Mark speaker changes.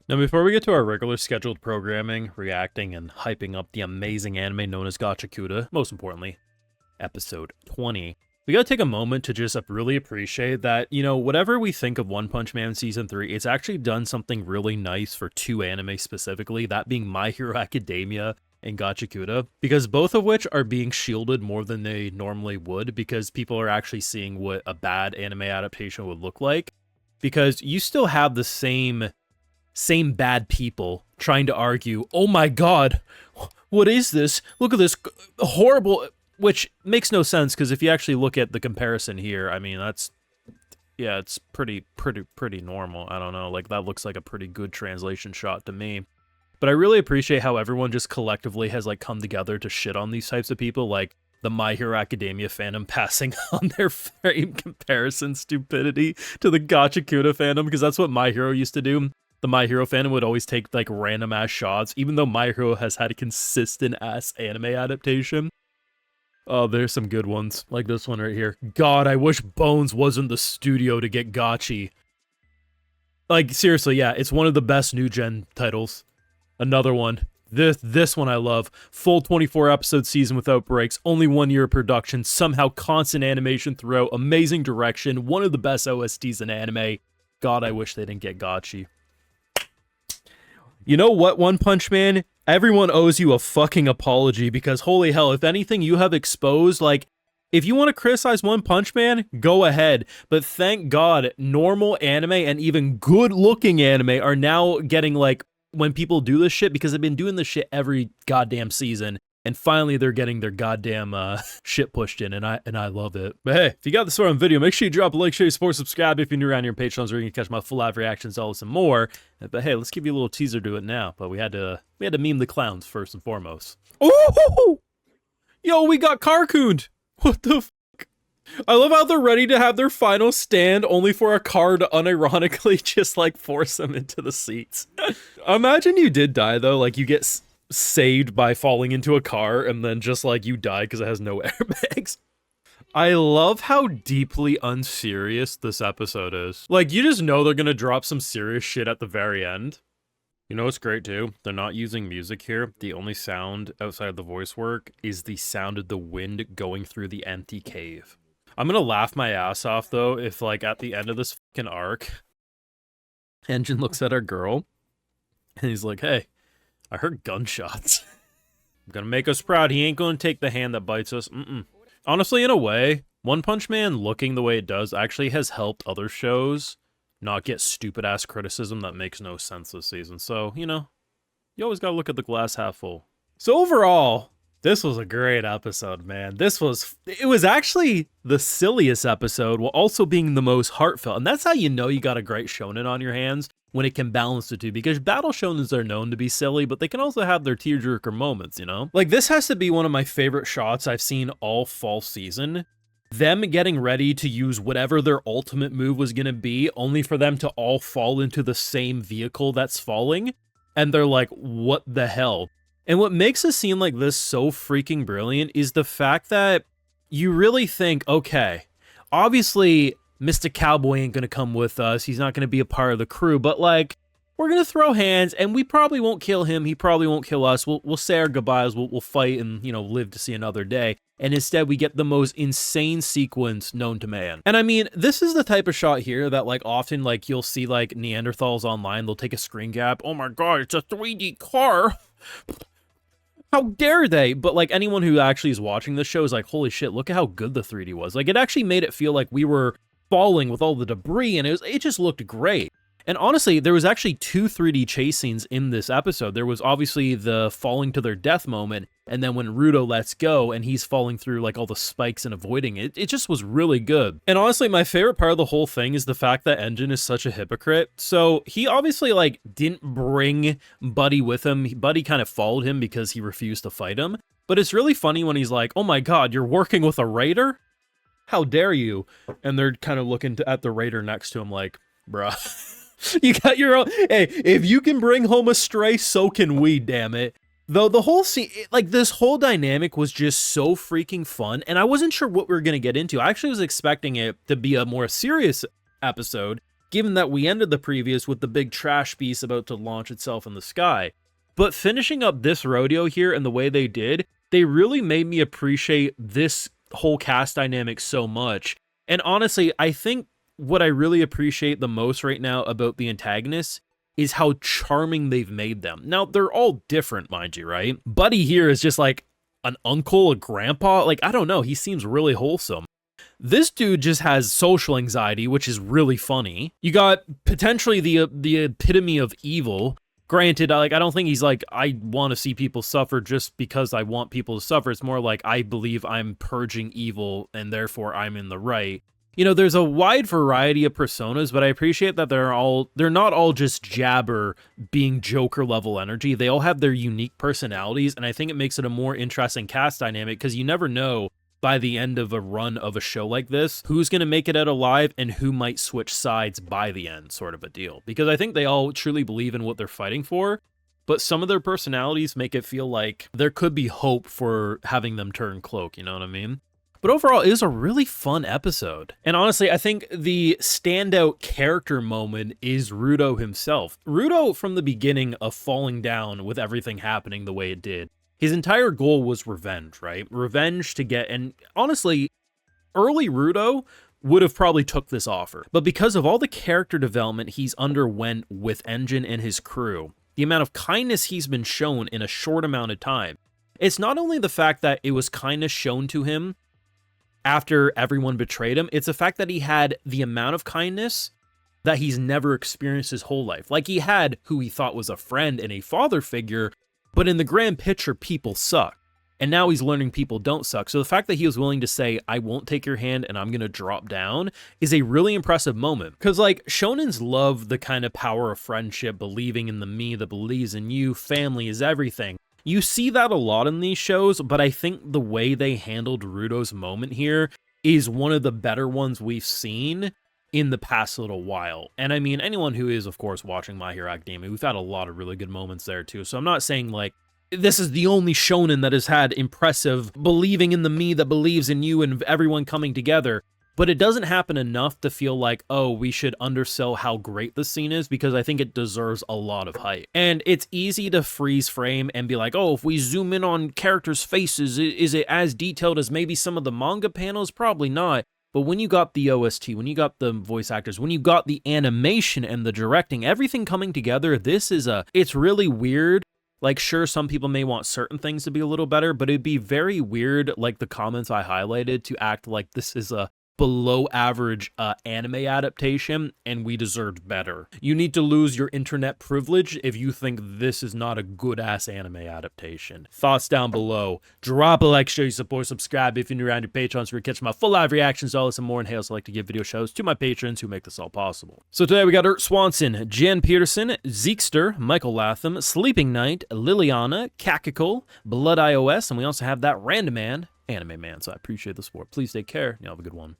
Speaker 1: Now, before we get to our regular scheduled programming, reacting and hyping up the amazing anime known as Gachiakuta, most importantly, episode 20, we gotta take a moment to just really appreciate that, whatever we think of One Punch Man Season 3, it's actually done something really nice for two anime specifically, that being My Hero Academia and Gachiakuta, because both of which are being shielded more than they normally would, because people are actually seeing what a bad anime adaptation would look like, because you still have the same bad people trying to argue, oh my god, what is this? Look at this horrible, which makes no sense, because if you actually look at the comparison here, I mean, it's pretty normal. I don't know, like, that looks like a pretty good translation shot to me. But I really appreciate how everyone just collectively has, like, come together to shit on these types of people, like the My Hero Academia fandom passing on their frame comparison stupidity to the Gachiakuta fandom, because that's what My Hero used to do. The My Hero fandom would always take, like, random-ass shots, even though My Hero has had a consistent-ass anime adaptation. Oh, there's some good ones, like this one right here. God, I wish Bones wasn't the studio to get Gachi. Like, seriously, yeah, it's one of the best new-gen titles. Another one. This one I love. Full 24-episode season without breaks, only 1 year of production, somehow constant animation throughout, amazing direction, one of the best OSTs in anime. God, I wish they didn't get Gachi. You know what, One Punch Man? Everyone owes you a fucking apology, because holy hell, if anything you have exposed, like, if you want to criticize One Punch Man, go ahead. But thank God, normal anime and even good-looking anime are now getting, like, when people do this shit, because they've been doing this shit every goddamn season, and finally they're getting their goddamn shit pushed in, and I love it. But hey, if you got this far on video, make sure you drop a like, share, support, subscribe if you're new around here on Patreons, where you can catch my full live reactions, all this and more. But hey, let's give you a little teaser to it now. But we had to meme the clowns first and foremost. Oh, yo, we got Carcooned. What the fuck? I love how they're ready to have their final stand, only for a car to unironically just, like, force them into the seats. Imagine you did die, though. Like, you get saved by falling into a car, and then just, like, you die because it has no airbags. I love how deeply unserious this episode is. Like, you just know they're gonna drop some serious shit at the very end. You know what's great, too? They're not using music here. The only sound outside of the voice work is the sound of the wind going through the empty cave. I'm gonna laugh my ass off, though, if, like, at the end of this fucking arc, Engine looks at our girl, and he's like, hey, I heard gunshots. Gonna make us proud. He ain't gonna take the hand that bites us. Honestly, in a way, One Punch Man looking the way it does actually has helped other shows not get stupid-ass criticism that makes no sense this season. So, you always gotta look at the glass half full. So overall, this was a great episode, man. It was actually the silliest episode while also being the most heartfelt. And that's how you know you got a great shonen on your hands, when it can balance the two, because battle shonens are known to be silly, but they can also have their tearjerker moments, Like, this has to be one of my favorite shots I've seen all fall season. Them getting ready to use whatever their ultimate move was gonna be, only for them to all fall into the same vehicle that's falling, and they're like, what the hell? And what makes a scene like this so freaking brilliant is the fact that you really think, okay, obviously Mr. Cowboy ain't gonna come with us, he's not gonna be a part of the crew, but, like, we're gonna throw hands, and we probably won't kill him, he probably won't kill us, we'll say our goodbyes, we'll fight and, live to see another day. And instead we get the most insane sequence known to man. And I mean, this is the type of shot here that, like, often, like, you'll see, like, Neanderthals online, they'll take a screen cap, oh my god, it's a 3D car! How dare they? But, like, anyone who actually is watching this show is like, holy shit, look at how good the 3D was. Like, it actually made it feel like we were falling with all the debris, and it just looked great. And honestly, there was actually 2 3D chase scenes in this episode. There was obviously the falling to their death moment, and then when Rudo lets go and he's falling through, like, all the spikes and avoiding it, it just was really good. And honestly, my favorite part of the whole thing is the fact that Engine is such a hypocrite. So he obviously, like, didn't bring Buddy with him. Buddy kind of followed him because he refused to fight him. But it's really funny when he's like, oh my god, you're working with a raider? How dare you? And they're kind of looking at the raider next to him like, bruh. You got your own. Hey, if you can bring home a stray, so can we, damn it. Though the whole scene, like, this whole dynamic was just so freaking fun, and I wasn't sure what we were going to get into. I actually was expecting it to be a more serious episode, given that we ended the previous with the big trash beast about to launch itself in the sky. But finishing up this rodeo here and the way they did, they really made me appreciate this whole cast dynamic so much. And honestly, I think what I really appreciate the most right now about the antagonists is how charming they've made them. Now, they're all different, mind you, right? Buddy here is just like an uncle, a grandpa. Like, I don't know, he seems really wholesome. This dude just has social anxiety, which is really funny. You got potentially the epitome of evil. Granted, like, I don't think he's like, I want to see people suffer just because I want people to suffer. It's more like, I believe I'm purging evil and therefore I'm in the right. You know, there's a wide variety of personas, but I appreciate that they're not all just Jabber being Joker level energy. They all have their unique personalities, and I think it makes it a more interesting cast dynamic because you never know by the end of a run of a show like this who's going to make it out alive and who might switch sides by the end, sort of a deal. Because I think they all truly believe in what they're fighting for, but some of their personalities make it feel like there could be hope for having them turn cloak, you know what I mean? But overall, it is a really fun episode. And honestly, I think the standout character moment is Rudo himself. Rudo, from the beginning of falling down with everything happening the way it did, his entire goal was revenge, right? Revenge to get, and honestly, early Rudo would have probably took this offer. But because of all the character development he's underwent with Engine and his crew, the amount of kindness he's been shown in a short amount of time, it's not only the fact that it was kindness shown to him after everyone betrayed him, it's the fact that he had the amount of kindness that he's never experienced his whole life. Like, he had who he thought was a friend and a father figure, but in the grand picture, people suck. And now he's learning people don't suck. So the fact that he was willing to say, I won't take your hand and I'm going to drop down is a really impressive moment. Because, like, shonens love the kind of power of friendship, believing in the me that believes in you, family is everything. You see that a lot in these shows, but I think the way they handled Rudo's moment here is one of the better ones we've seen in the past little while. And I mean, anyone who is, of course, watching My Hero Academia, we've had a lot of really good moments there too. So I'm not saying like this is the only shonen that has had impressive believing in the me that believes in you and everyone coming together, but it doesn't happen enough to feel like, oh, we should undersell how great the scene is, because I think it deserves a lot of hype. And it's easy to freeze frame and be like, oh, if we zoom in on characters' faces, is it as detailed as maybe some of the manga panels? Probably not. But when you got the OST, when you got the voice actors, when you got the animation and the directing, everything coming together, it's really weird. Like, sure, some people may want certain things to be a little better, but it'd be very weird, like the comments I highlighted, to act like this is a below average anime adaptation and we deserved better. You need to lose your internet privilege if you think this is not a good ass anime adaptation. Thoughts down below. Drop a like, show your support, subscribe if you're new around your Patreons, where you catch my full live reactions, all this and more. And hey, I also like to give video shows to my patrons who make this all possible. So today we got Ert Swanson, Jan Peterson, Zeekster, Michael Latham, Sleeping Knight, Liliana, Kakakul, Blood iOS, and we also have that random man, Anime Man. So I appreciate the support. Please take care. Y'all have a good one.